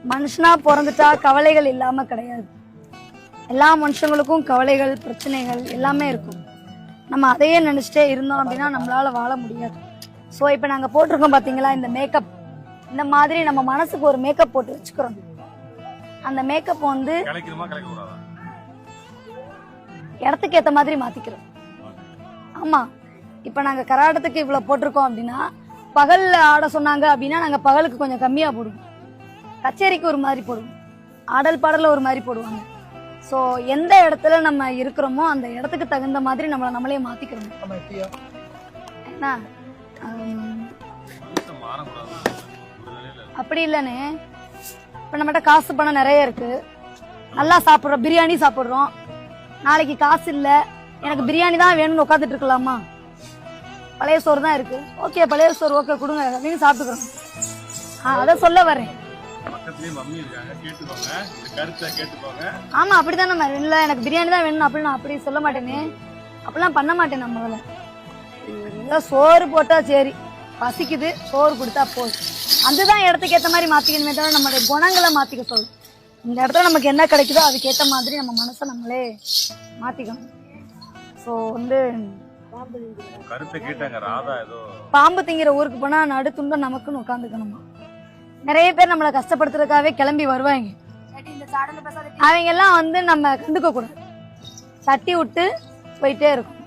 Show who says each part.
Speaker 1: மனுஷனா பிறந்துட்டா கவலைகள் இல்லாம கிடையாது. எல்லா மனுஷங்களுக்கும் கவலைகள் பிரச்சனைகள் எல்லாமே இருக்கும். நம்ம அதையே நினைச்சிட்டே இருந்தோம் அப்படின்னா நம்மளால வாழ முடியாது. ஸோ இப்போ நாங்கள் போட்டிருக்கோம் பார்த்தீங்களா இந்த மேக்கப், இந்த மாதிரி நம்ம மனசுக்கு ஒரு மேக்கப் போட்டு வச்சுக்கிறோம். அந்த மேக்கப் வந்து இடத்துக்கு ஏற்ற மாதிரி மாத்திக்கிறோம். ஆமா, இப்போ நாங்கள் கராடத்துக்கு இவ்வளோ போட்டிருக்கோம் அப்படின்னா பகல்ல ஆட சொன்னாங்க அப்படின்னா நாங்கள் பகலுக்கு கொஞ்சம் கம்மியாக போடுவோம், கச்சேரிக்கு ஒரு மாதிரி போடுவோம், ஆடல் பாடல ஒரு மாதிரி போடுவாங்க. ஸோ எந்த இடத்துல நம்ம இருக்கிறோமோ அந்த இடத்துக்கு தகுந்த மாதிரி நம்மளை நம்மளே மாத்திக்கிறோம். என்ன அப்படி இல்லைன்னு இப்போ நம்மகிட்ட காசு பணம் நிறைய இருக்கு, நல்லா சாப்பிட்றோம், பிரியாணி சாப்பிட்றோம், நாளைக்கு காசு இல்லை எனக்கு பிரியாணி தான் வேணும்னு உட்காந்துட்டு இருக்கலாமா? பழைய சோறு தான் இருக்கு, ஓகே பழைய சோறு ஓகே கொடுங்க அப்படின்னு சாப்பிட்டுக்கிறோம். அதை சொல்ல வரேன். ஆமா அப்படிதான் நம்ம இல்ல எனக்கு பிரியாணி தான் வேணும் அப்படின்னு அப்படி சொல்ல மாட்டேனே, அப்படிலாம் பண்ண மாட்டேன். நம்மளால சோறு போட்டா சரி, பசிக்குது சோறு கொடுத்தா போதும், அதுதான் இடத்துக்கு ஏற்ற மாதிரி மாத்திக்கணுமே தவிர நம்மளுடைய குணங்களை மாத்திக்க சொல்லும். இந்த இடத்துல நமக்கு என்ன கிடைக்குதோ அதுக்கேற்ற மாதிரி நம்ம மனசை நம்மளே மாத்திக்கணும். ஸோ வந்து பாம்பு திங்கிற ஊருக்கு போனா நடுத்துண்ட நமக்குன்னு உட்காந்துக்கணுமா? நிறைய பேர் நம்மளை கஷ்டப்படுத்துறதுக்காகவே கிளம்பி வருவாங்க. அவங்க எல்லாம் வந்து நம்ம கண்டுக்க கூடாது, தட்டி விட்டு போயிட்டே இருக்கும்.